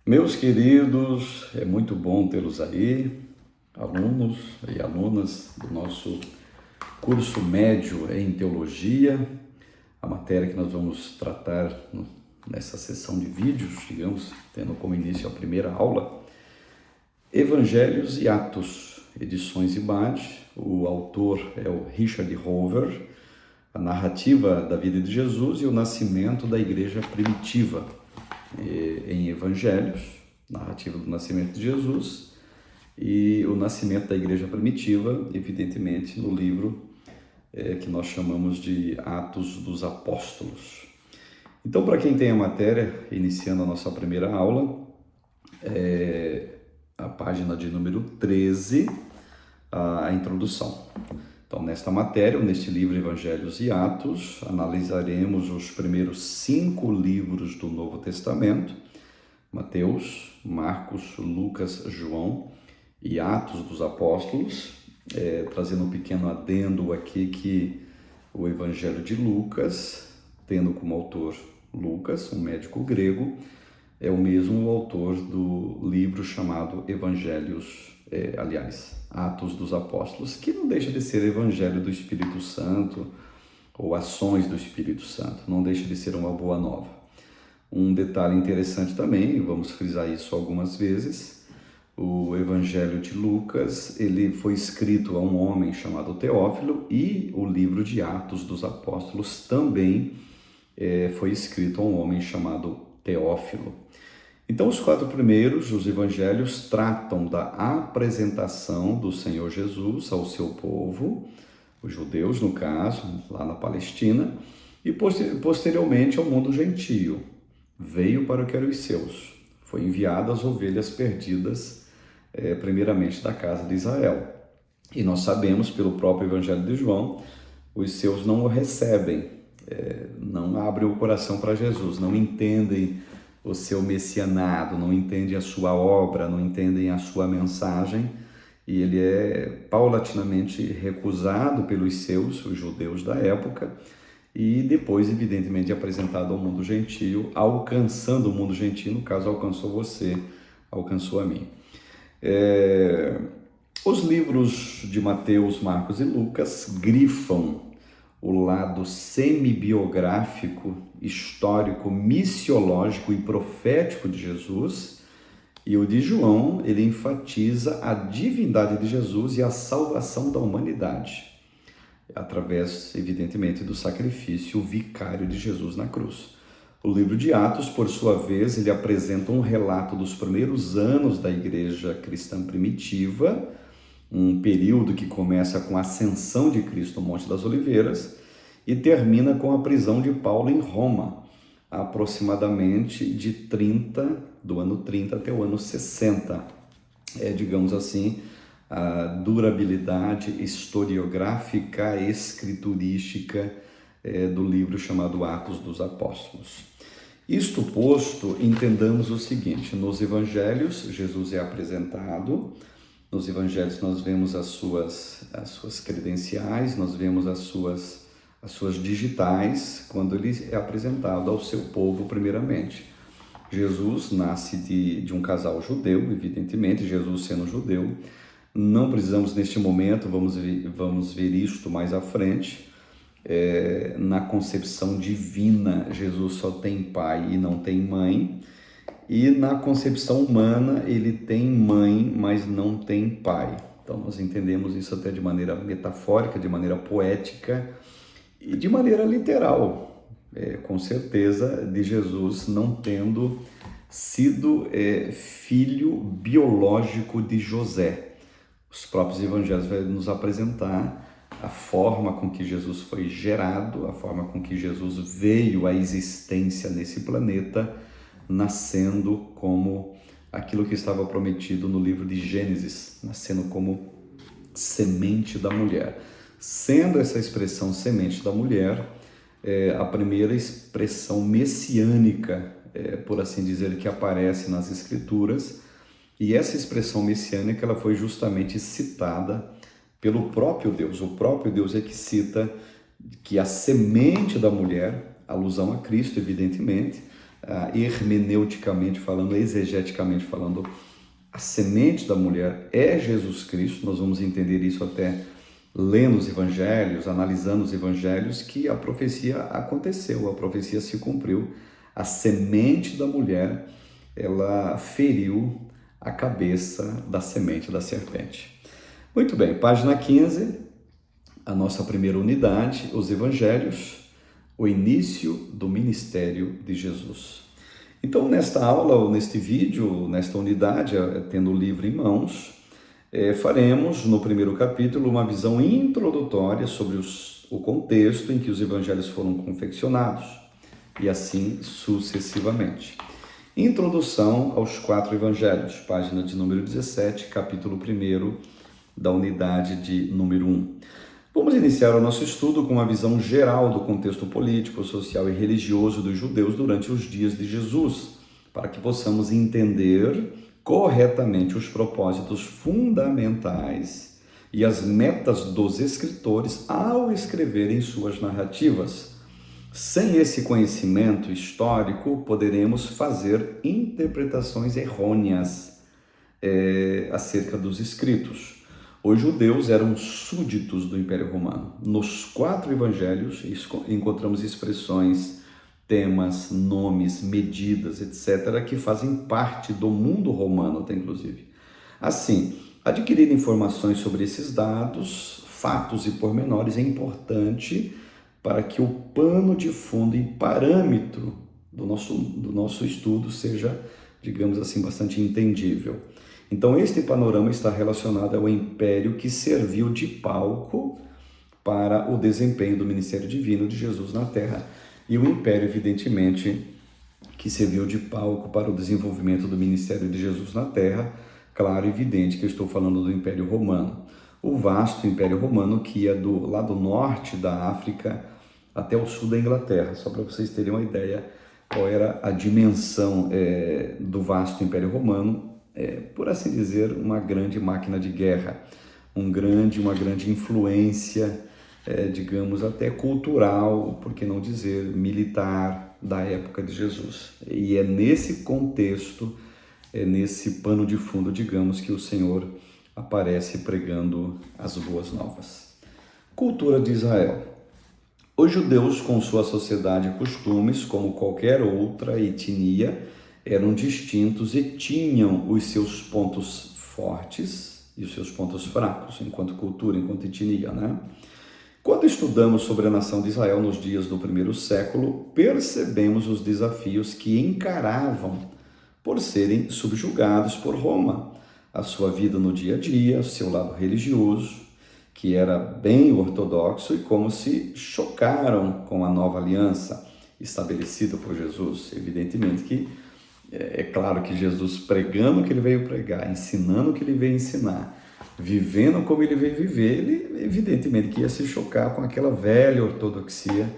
Meus queridos, é muito bom tê-los aí, alunos e alunas do nosso curso médio em teologia, a matéria que nós vamos tratar nessa sessão de vídeos, digamos, tendo como início a primeira aula, Evangelhos e Atos, edições IBAD. O autor é o Richard Rover, a narrativa da vida de Jesus e o nascimento da igreja primitiva em Evangelhos, narrativa do nascimento de Jesus e o nascimento da igreja primitiva, evidentemente, no livro que nós chamamos de Atos dos Apóstolos. Então, para quem tem a matéria, iniciando a nossa primeira aula, a página de número 13, a introdução. Então, nesta matéria, neste livro Evangelhos e Atos, analisaremos os primeiros 5 livros do Novo Testamento, Mateus, Marcos, Lucas, João e Atos dos Apóstolos, trazendo um pequeno adendo aqui que o Evangelho de Lucas, tendo como autor Lucas, um médico grego, é o mesmo autor do livro chamado Evangelhos, Atos dos Apóstolos, que não deixa de ser Evangelho do Espírito Santo ou Ações do Espírito Santo, não deixa de ser uma boa nova. Um detalhe interessante também, vamos frisar isso algumas vezes, o Evangelho de Lucas, ele foi escrito a um homem chamado Teófilo e o livro de Atos dos Apóstolos também foi escrito a um homem chamado Teófilo. Então, os 4 primeiros, os evangelhos, tratam da apresentação do Senhor Jesus ao seu povo, os judeus, no caso, lá na Palestina, e posteriormente ao mundo gentio. Veio para o que eram os seus, foi enviado às ovelhas perdidas, primeiramente da casa de Israel. E nós sabemos, pelo próprio Evangelho de João, os seus não o recebem, não abrem o coração para Jesus, não entendem o seu messianado, não entendem a sua obra, não entendem a sua mensagem, e ele é paulatinamente recusado pelos seus, os judeus da época, e depois, evidentemente, apresentado ao mundo gentio, alcançando o mundo gentio, no caso, alcançou você, alcançou a mim. Os livros de Mateus, Marcos e Lucas grifam o lado semi-biográfico, histórico, missiológico e profético de Jesus, e o de João, ele enfatiza a divindade de Jesus e a salvação da humanidade, através, evidentemente, do sacrifício vicário de Jesus na cruz. O livro de Atos, por sua vez, ele apresenta um relato dos primeiros anos da igreja cristã primitiva, um período que começa com a ascensão de Cristo no Monte das Oliveiras e termina com a prisão de Paulo em Roma, aproximadamente do ano 30 até o ano 60. Digamos assim, a durabilidade historiográfica, escriturística do livro chamado Atos dos Apóstolos. Isto posto, entendamos o seguinte: nos evangelhos, Jesus é apresentado. Nos evangelhos nós vemos as suas credenciais, nós vemos as suas digitais, quando ele é apresentado ao seu povo primeiramente. Jesus nasce de um casal judeu, evidentemente, Jesus sendo judeu. Não precisamos neste momento, vamos ver isto mais à frente. Na concepção divina, Jesus só tem pai e não tem mãe. E na concepção humana, ele tem mãe, mas não tem pai. Então, nós entendemos isso até de maneira metafórica, de maneira poética e de maneira literal. Com certeza, de Jesus não tendo sido filho biológico de José. Os próprios evangelhos vão nos apresentar a forma com que Jesus foi gerado, a forma com que Jesus veio à existência nesse planeta, nascendo como aquilo que estava prometido no livro de Gênesis, nascendo como semente da mulher. Sendo essa expressão semente da mulher a primeira expressão messiânica, por assim dizer, que aparece nas Escrituras, e essa expressão messiânica ela foi justamente citada pelo próprio Deus. O próprio Deus é que cita que a semente da mulher, alusão a Cristo, evidentemente, hermeneuticamente falando, exegeticamente falando, a semente da mulher é Jesus Cristo. Nós vamos entender isso até lendo os evangelhos, analisando os evangelhos, que a profecia aconteceu, a profecia se cumpriu. A semente da mulher, ela feriu a cabeça da semente da serpente. Muito bem, página 15, a nossa primeira unidade, os evangelhos, o início do ministério de Jesus. Então, nesta aula, ou neste vídeo, nesta unidade, tendo o livro em mãos, faremos, no primeiro capítulo, uma visão introdutória sobre o contexto em que os evangelhos foram confeccionados, e assim sucessivamente. Introdução aos 4 evangelhos, página de número 17, capítulo 1 da unidade de número 1. Vamos iniciar o nosso estudo com uma visão geral do contexto político, social e religioso dos judeus durante os dias de Jesus, para que possamos entender corretamente os propósitos fundamentais e as metas dos escritores ao escreverem suas narrativas. Sem esse conhecimento histórico, poderemos fazer interpretações errôneas acerca dos escritos. Os judeus eram súditos do Império Romano. Nos 4 evangelhos encontramos expressões, temas, nomes, medidas, etc., que fazem parte do mundo romano, até inclusive. Assim, adquirir informações sobre esses dados, fatos e pormenores é importante para que o pano de fundo e parâmetro do nosso estudo seja, digamos assim, bastante entendível. Então, este panorama está relacionado ao império que serviu de palco para o desempenho do ministério divino de Jesus na Terra, e o império, evidentemente, que serviu de palco para o desenvolvimento do ministério de Jesus na Terra. Claro e evidente que eu estou falando do Império Romano, o vasto Império Romano que ia do lado norte da África até o sul da Inglaterra, só para vocês terem uma ideia qual era a dimensão do vasto Império Romano. Por assim dizer, uma grande máquina de guerra, uma grande influência, digamos até cultural, por que não dizer militar, da época de Jesus. E é nesse contexto, nesse pano de fundo, digamos, que o Senhor aparece pregando as boas novas. Cultura de Israel. Os judeus, com sua sociedade e costumes, como qualquer outra etnia, eram distintos e tinham os seus pontos fortes e os seus pontos fracos, enquanto cultura, enquanto etnia, né? Quando estudamos sobre a nação de Israel nos dias do primeiro século, percebemos os desafios que encaravam por serem subjugados por Roma, a sua vida no dia a dia, o seu lado religioso, que era bem ortodoxo, e como se chocaram com a nova aliança estabelecida por Jesus. Evidentemente que é claro que Jesus, pregando o que ele veio pregar, ensinando o que ele veio ensinar, vivendo como ele veio viver, ele evidentemente que ia se chocar com aquela velha ortodoxia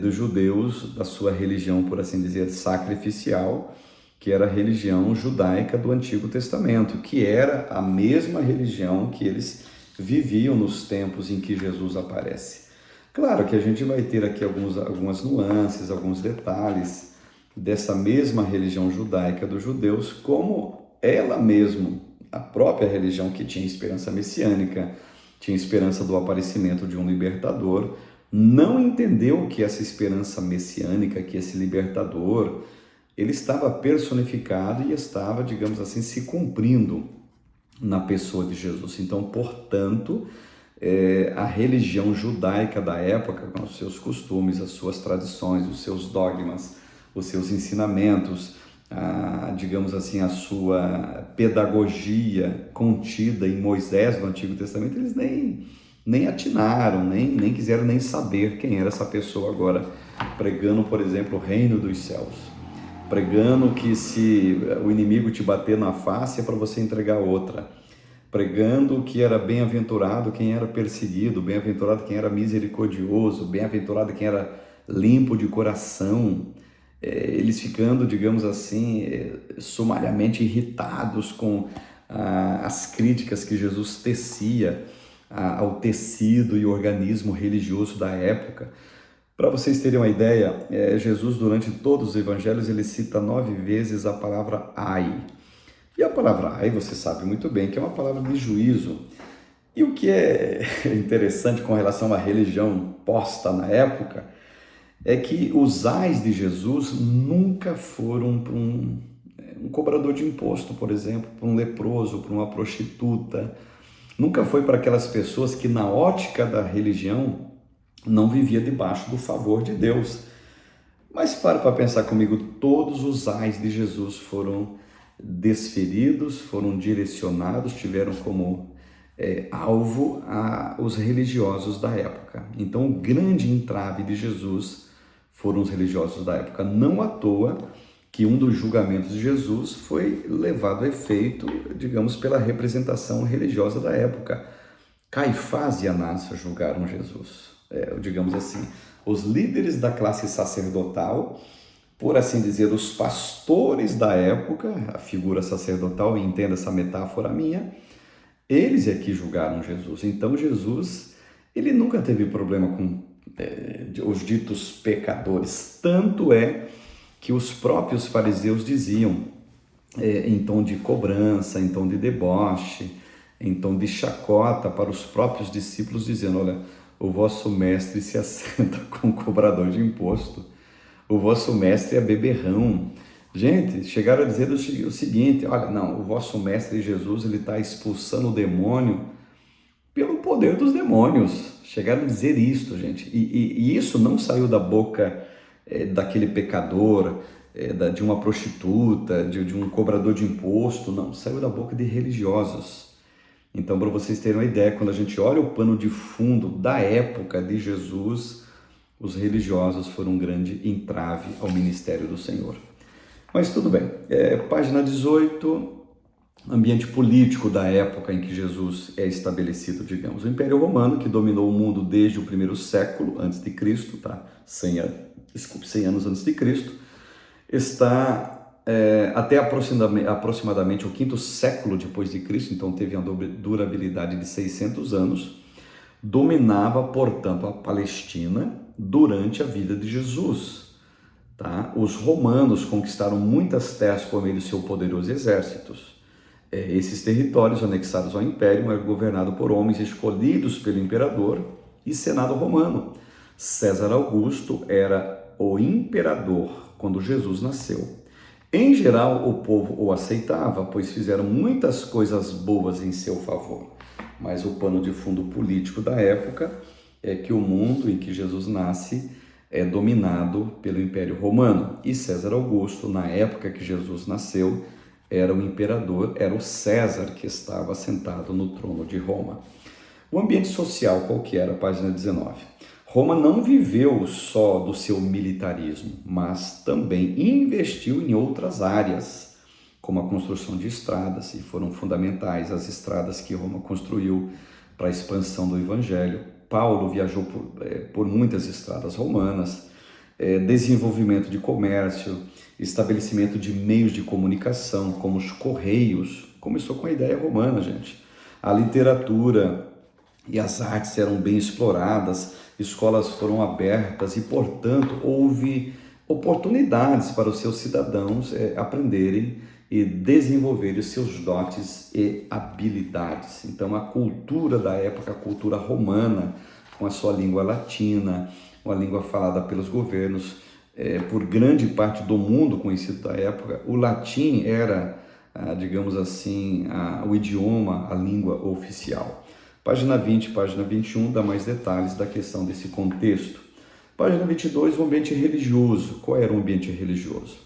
dos judeus, da sua religião, por assim dizer, sacrificial, que era a religião judaica do Antigo Testamento, que era a mesma religião que eles viviam nos tempos em que Jesus aparece. Claro que a gente vai ter aqui algumas nuances, alguns detalhes dessa mesma religião judaica dos judeus, como ela mesma, a própria religião que tinha esperança messiânica, tinha esperança do aparecimento de um libertador, não entendeu que essa esperança messiânica, que esse libertador, ele estava personificado e estava, digamos assim, se cumprindo na pessoa de Jesus. Então, portanto, a religião judaica da época, com os seus costumes, as suas tradições, os seus dogmas, os seus ensinamentos, digamos assim, a sua pedagogia contida em Moisés no Antigo Testamento, eles nem atinaram, nem quiseram nem saber quem era essa pessoa agora, pregando, por exemplo, o reino dos céus, pregando que se o inimigo te bater na face é para você entregar outra, pregando que era bem-aventurado quem era perseguido, bem-aventurado quem era misericordioso, bem-aventurado quem era limpo de coração, eles ficando, digamos assim, sumariamente irritados com as críticas que Jesus tecia ao tecido e organismo religioso da época, Para vocês terem uma ideia, Jesus, durante todos os evangelhos, ele cita 9 vezes a palavra ai. E a palavra ai, você sabe muito bem que é uma palavra de juízo. E o que é interessante com relação à religião posta na época é que os ais de Jesus nunca foram para um cobrador de imposto, por exemplo, para um leproso, para uma prostituta. Nunca foi para aquelas pessoas que, na ótica da religião, não vivia debaixo do favor de Deus. Mas para pensar comigo, todos os ais de Jesus foram desferidos, foram direcionados, tiveram como alvo os religiosos da época. Então, o grande entrave de Jesus foram os religiosos da época. Não à toa que um dos julgamentos de Jesus foi levado a efeito, digamos, pela representação religiosa da época. Caifás e Anás julgaram Jesus, digamos assim. Os líderes da classe sacerdotal, por assim dizer, os pastores da época, a figura sacerdotal, entenda essa metáfora minha, eles é que julgaram Jesus. Então Jesus, ele nunca teve problema com os ditos pecadores. Tanto é que os próprios fariseus diziam, em tom de cobrança, em tom de deboche, em tom de chacota para os próprios discípulos, dizendo: olha, o vosso mestre se assenta com o cobrador de imposto, o vosso mestre é beberrão. Gente, chegaram a dizer o seguinte: olha, não, o vosso mestre Jesus, ele está expulsando o demônio pelo poder dos demônios. Chegaram a dizer isto, gente, e isso não saiu da boca daquele pecador, de uma prostituta, de um cobrador de imposto, não, saiu da boca de religiosos. Então, para vocês terem uma ideia, quando a gente olha o pano de fundo da época de Jesus, os religiosos foram um grande entrave ao ministério do Senhor. Mas tudo bem. Página 18, ambiente político da época em que Jesus é estabelecido, digamos. O Império Romano, que dominou o mundo desde o primeiro século antes de Cristo, tá? 100 anos antes de Cristo, está até aproximadamente o quinto século depois de Cristo, então teve uma durabilidade de 600 anos, dominava, portanto, a Palestina durante a vida de Jesus. Tá? Os romanos conquistaram muitas terras por meio de seu poderoso exército. Esses territórios anexados ao império eram governados por homens escolhidos pelo imperador e senado romano. César Augusto era o imperador quando Jesus nasceu. Em geral, o povo o aceitava, pois fizeram muitas coisas boas em seu favor. Mas o pano de fundo político da época é que o mundo em que Jesus nasce é dominado pelo Império Romano. E César Augusto, na época que Jesus nasceu, era o imperador, era o César que estava sentado no trono de Roma. O ambiente social, qual que era? Página 19. Roma não viveu só do seu militarismo, mas também investiu em outras áreas, como a construção de estradas, e foram fundamentais as estradas que Roma construiu para a expansão do Evangelho. Paulo viajou por muitas estradas romanas, desenvolvimento de comércio, estabelecimento de meios de comunicação, como os correios. Começou com a ideia romana, gente. A literatura e as artes eram bem exploradas, escolas foram abertas e, portanto, houve oportunidades para os seus cidadãos aprenderem e desenvolverem os seus dotes e habilidades. Então, a cultura da época, a cultura romana, com a sua língua latina, uma língua falada pelos governos, por grande parte do mundo conhecido da época, o latim era, digamos assim, o idioma, a língua oficial. Página 20, página 21 dá mais detalhes da questão desse contexto. Página 22, o ambiente religioso. Qual era o ambiente religioso?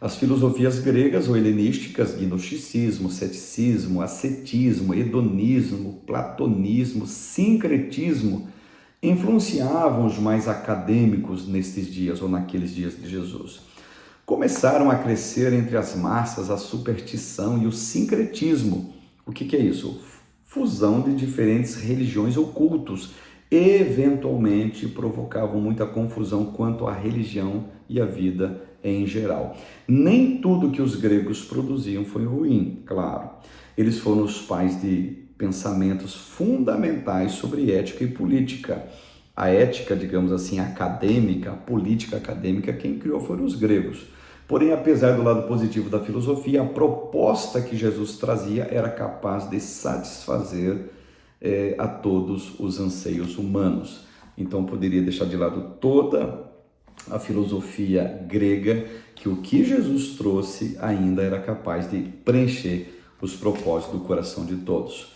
As filosofias gregas ou helenísticas, gnosticismo, ceticismo, ascetismo, hedonismo, platonismo, sincretismo, influenciavam os mais acadêmicos nestes dias ou naqueles dias de Jesus. Começaram a crescer entre as massas a superstição e o sincretismo. O que é isso? Fusão de diferentes religiões ou cultos, eventualmente provocavam muita confusão quanto à religião e à vida em geral. Nem tudo que os gregos produziam foi ruim, claro. Eles foram os pais de pensamentos fundamentais sobre ética e política. a ética, digamos assim, acadêmica, a política acadêmica, quem criou foram os gregos. Porém, apesar do lado positivo da filosofia, a proposta que Jesus trazia era capaz de satisfazer a todos os anseios humanos. Então, poderia deixar de lado toda a filosofia grega, que o que Jesus trouxe ainda era capaz de preencher os propósitos do coração de todos.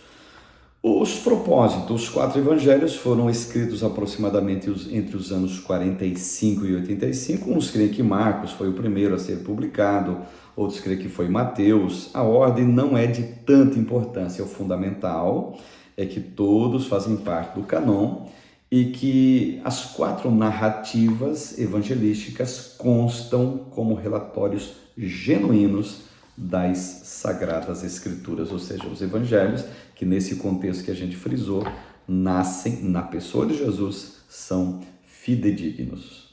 Os propósitos, os 4 evangelhos foram escritos aproximadamente entre os anos 45 e 85. Uns creem que Marcos foi o primeiro a ser publicado, outros creem que foi Mateus. A ordem não é de tanta importância. O fundamental é que todos fazem parte do cânon e que as 4 narrativas evangelísticas constam como relatórios genuínos das Sagradas Escrituras, ou seja, os evangelhos, que nesse contexto que a gente frisou, nascem na pessoa de Jesus, são fidedignos.